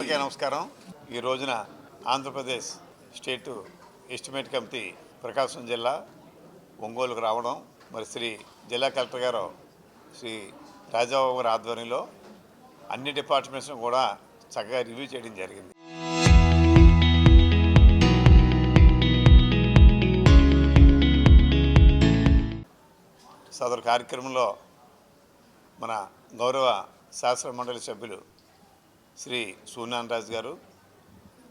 అందరికీ నమస్కారం. ఈ రోజున ఆంధ్రప్రదేశ్ స్టేటు ఎస్టిమేట్ కమిటీ ప్రకాశం జిల్లా ఒంగోలుకు రావడం, మరి శ్రీ జిల్లా కలెక్టర్ గారు శ్రీ రాజాబాబు గారి ఆధ్వర్యంలో అన్ని డిపార్ట్మెంట్స్ను కూడా చక్కగా రివ్యూ చేయడం జరిగింది. సదరు కార్యక్రమంలో మన గౌరవ శాసన మండలి సభ్యులు శ్రీ సూర్యనారాయణ రాజు గారు,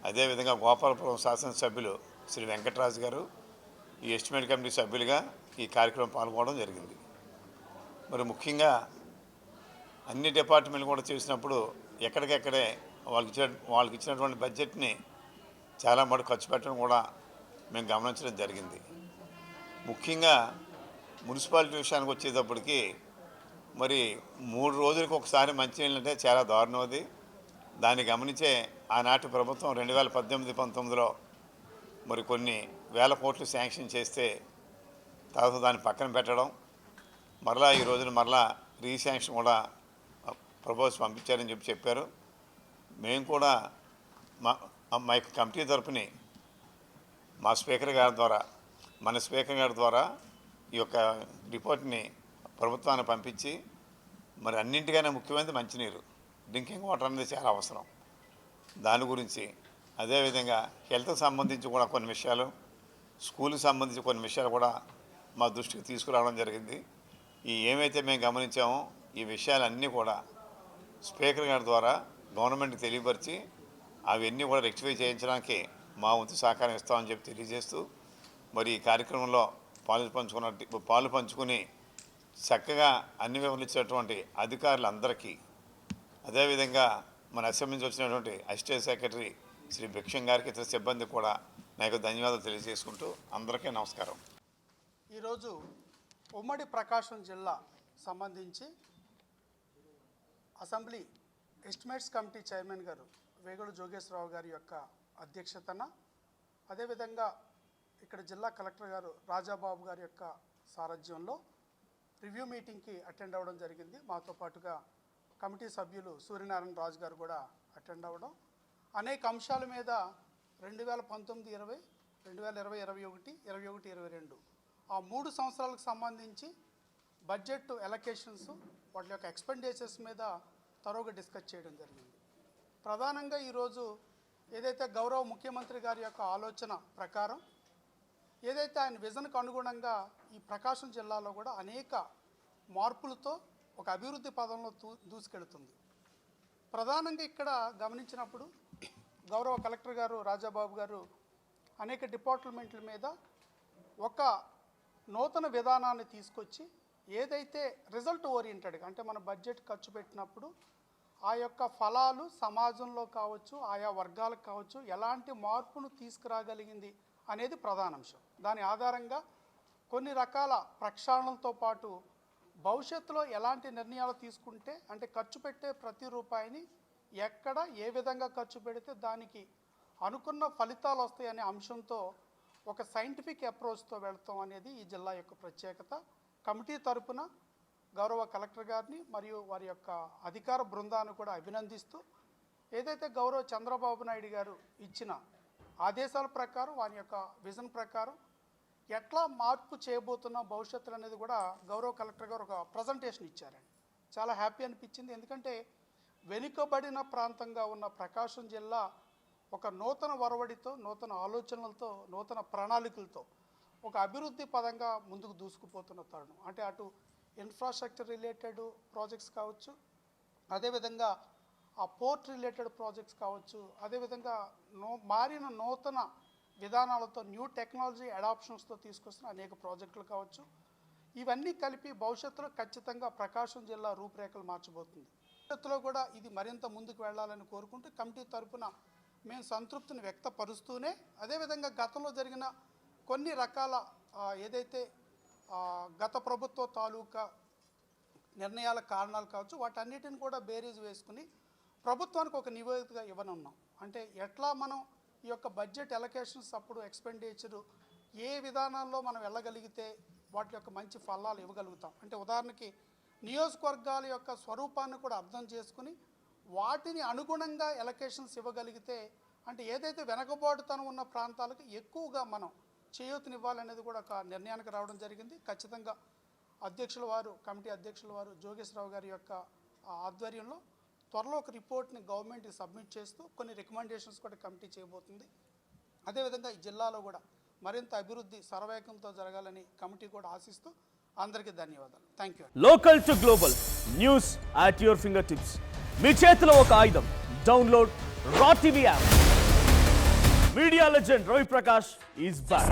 అదేవిధంగా గోపాలపురం శాసనసభ్యులు శ్రీ వెంకటరాజు గారు ఈ ఎస్టిమేట్ కమిటీ సభ్యులుగా ఈ కార్యక్రమం పాల్గొనడం జరిగింది. మరి ముఖ్యంగా అన్ని డిపార్ట్మెంట్లు కూడా చేసినప్పుడు ఎక్కడికెక్కడే వాళ్ళకి ఇచ్చినటువంటి బడ్జెట్ని చాలా మటుకు ఖర్చు పెట్టడం కూడా మేము గమనించడం జరిగింది. ముఖ్యంగా మున్సిపాలిటీ విషయానికి వచ్చేటప్పటికి మరి 3 రోజులకు ఒకసారి మంచినీళ్ళు అంటే చాలా దారుణం. అది దాన్ని గమనించే ఆనాటి ప్రభుత్వం 2018-19లో మరి కొన్ని వేల కోట్లు శాంక్షన్ చేస్తే తర్వాత దాన్ని పక్కన పెట్టడం, మరలా ఈ రోజున మరలా రీశాంక్షన్ కూడా ప్రపోజ్ పంపించారని చెప్పారు. మేము కూడా మా కమిటీ తరపుని మన స్పీకర్ గారి ద్వారా ఈ యొక్క రిపోర్ట్ని ప్రభుత్వాన్ని పంపించి, మరి అన్నింటికైనా ముఖ్యమైనది మంచినీరు, డ్రింకింగ్ వాటర్ అనేది చాలా అవసరం. దాని గురించి అదేవిధంగా హెల్త్కి సంబంధించి కూడా కొన్ని విషయాలు, స్కూల్కి సంబంధించి కొన్ని విషయాలు కూడా మా దృష్టికి తీసుకురావడం జరిగింది. ఏమైతే మేము గమనించామో ఈ విషయాలన్నీ కూడా స్పీకర్ గారి ద్వారా గవర్నమెంట్కి తెలియపరిచి అవన్నీ కూడా రెక్టిఫై చేయించడానికి మా వంతు సహకారం ఇస్తామని చెప్పి తెలియజేస్తూ, మరి ఈ కార్యక్రమంలో పాలు పంచుకుని చక్కగా అన్ని వివరించినటువంటి అధికారులందరికీ, అదేవిధంగా మన అసెంబ్లీ నుంచి వచ్చినటువంటి అసిస్టెంట్ సెక్రటరీ శ్రీ భిక్షం గారికి, ఇతర సిబ్బంది కూడా నాకు ధన్యవాదాలు తెలియజేసుకుంటూ అందరికీ నమస్కారం. ఈరోజు ఉమ్మడి ప్రకాశం జిల్లా సంబంధించి అసెంబ్లీ ఎస్టిమేట్స్ కమిటీ చైర్మన్ గారు వేగుల జోగేశ్వరరావు గారి యొక్క అధ్యక్షతన, అదేవిధంగా ఇక్కడ జిల్లా కలెక్టర్ గారు రాజాబాబు గారి యొక్క సారథ్యంలో రివ్యూ మీటింగ్కి అటెండ్ అవ్వడం జరిగింది. మాతో పాటుగా కమిటీ సభ్యులు సూర్యనారాయణ రాజు గారు కూడా అటెండ్ అవ్వడం, అనేక అంశాల మీద 2019-20, 2020-21, 21-22 ఆ 3 సంవత్సరాలకు సంబంధించి బడ్జెట్ ఎలకేషన్స్, వాటి యొక్క ఎక్స్పెండిచర్స్ మీద తరోగా డిస్కస్ చేయడం జరిగింది. ప్రధానంగా ఈరోజు ఏదైతే గౌరవ ముఖ్యమంత్రి గారి యొక్క ఆలోచన ప్రకారం, ఏదైతే ఆయన విజన్కు అనుగుణంగా ఈ ప్రకాశం జిల్లాలో కూడా అనేక మార్పులతో ఒక అభివృద్ధి పదంలో దూసుకెళ్తుంది. ప్రధానంగా ఇక్కడ గమనించినప్పుడు గౌరవ కలెక్టర్ గారు రాజాబాబు గారు అనేక డిపార్ట్మెంట్ల మీద ఒక నూతన విధానాన్ని తీసుకొచ్చి, ఏదైతే రిజల్ట్ ఓరియంటెడ్గా, అంటే మన బడ్జెట్ ఖర్చు పెట్టినప్పుడు ఆ యొక్క ఫలాలు సమాజంలో కావచ్చు, ఆయా వర్గాలకు కావచ్చు, ఎలాంటి మార్పును తీసుకురాగలిగింది అనేది ప్రధాన అంశం. దాని ఆధారంగా కొన్ని రకాల ప్రక్షాళనలతో పాటు భవిష్యత్తులో ఎలాంటి నిర్ణయాలు తీసుకుంటే, అంటే ఖర్చు పెట్టే ప్రతి రూపాయిని ఎక్కడ ఏ విధంగా ఖర్చు పెడితే దానికి అనుకున్న ఫలితాలు వస్తాయనే అంశంతో ఒక సైంటిఫిక్ అప్రోచ్తో వెళ్తాం అనేది ఈ జిల్లా యొక్క ప్రత్యేకత. కమిటీ తరపున గౌరవ కలెక్టర్ గారిని మరియు వారి యొక్క అధికార బృందాన్ని కూడా అభినందిస్తూ, ఏదైతే గౌరవ చంద్రబాబు నాయుడు గారు ఇచ్చిన ఆదేశాల ప్రకారం, వారి యొక్క విజన్ ప్రకారం ఎట్లా మార్పు చేయబోతున్న భవిష్యత్తులు అనేది కూడా గౌరవ కలెక్టర్ గారు ఒక ప్రజెంటేషన్ ఇచ్చారండి. చాలా హ్యాపీ అనిపించింది. ఎందుకంటే వెనుకబడిన ప్రాంతంగా ఉన్న ప్రకాశం జిల్లా ఒక నూతన వరవడితో, నూతన ఆలోచనలతో, నూతన ప్రణాళికలతో ఒక అభివృద్ధి పదంగా ముందుకు దూసుకుపోతున్న తరుణం. అంటే అటు ఇన్ఫ్రాస్ట్రక్చర్ రిలేటెడ్ ప్రాజెక్ట్స్ కావచ్చు, అదేవిధంగా ఆ పోర్ట్ రిలేటెడ్ ప్రాజెక్ట్స్ కావచ్చు, అదేవిధంగా మారిన నూతన విధానాలతో, న్యూ టెక్నాలజీ అడాప్షన్స్తో తీసుకొస్తున్న అనేక ప్రాజెక్టులు కావచ్చు, ఇవన్నీ కలిపి భవిష్యత్తులో ఖచ్చితంగా ప్రకాశం జిల్లా రూపురేఖలు మార్చబోతుంది. భవిష్యత్తులో కూడా ఇది మరింత ముందుకు వెళ్ళాలని కోరుకుంటూ కమిటీ తరఫున మేము సంతృప్తిని వ్యక్తపరుస్తూనే, అదేవిధంగా గతంలో జరిగిన కొన్ని రకాల ఏదైతే గత ప్రభుత్వ తాలూకా నిర్ణయాల కారణాలు కావచ్చు, వాటన్నిటిని కూడా బేరీజ్ వేసుకుని ప్రభుత్వానికి ఒక నివేదిక ఇవ్వనున్నాం. అంటే ఎట్లా మనం ఈ యొక్క బడ్జెట్ ఎలకేషన్స్ అప్పుడు ఎక్స్పెండిచరు ఏ విధానాల్లో మనం వెళ్ళగలిగితే వాటి యొక్క మంచి ఫలాలు ఇవ్వగలుగుతాం. అంటే ఉదాహరణకి నియోజకవర్గాల యొక్క స్వరూపాన్ని కూడా అర్థం చేసుకుని వాటిని అనుగుణంగా ఎలకేషన్స్ ఇవ్వగలిగితే, అంటే ఏదైతే వెనకబాటుతనం ఉన్న ప్రాంతాలకు ఎక్కువగా మనం చేయూతనివ్వాలనేది కూడా ఒక నిర్ణయానికి రావడం జరిగింది. ఖచ్చితంగా అధ్యక్షుల వారు, కమిటీ అధ్యక్షుల వారు జోగేశ్వరరావు గారి యొక్క ఆధ్వర్యంలో త్వరలో ఒక రిపోర్ట్ని గవర్నమెంట్కి సబ్మిట్ చేస్తూ కొన్ని రికమెండేషన్స్ కూడా కమిటీ చేయబోతుంది. అదేవిధంగా ఈ జిల్లాలో కూడా మరింత అభివృద్ధి శరవేగంతో జరగాలని కమిటీ కూడా ఆశిస్తూ అందరికీ ధన్యవాదాలు. Thank you. Local to global news at your finger tips. మీ చేతిలో ఒక ఆయుధం. డౌన్లోడ్ రా TV app. Media legend Ravi Prakash is back.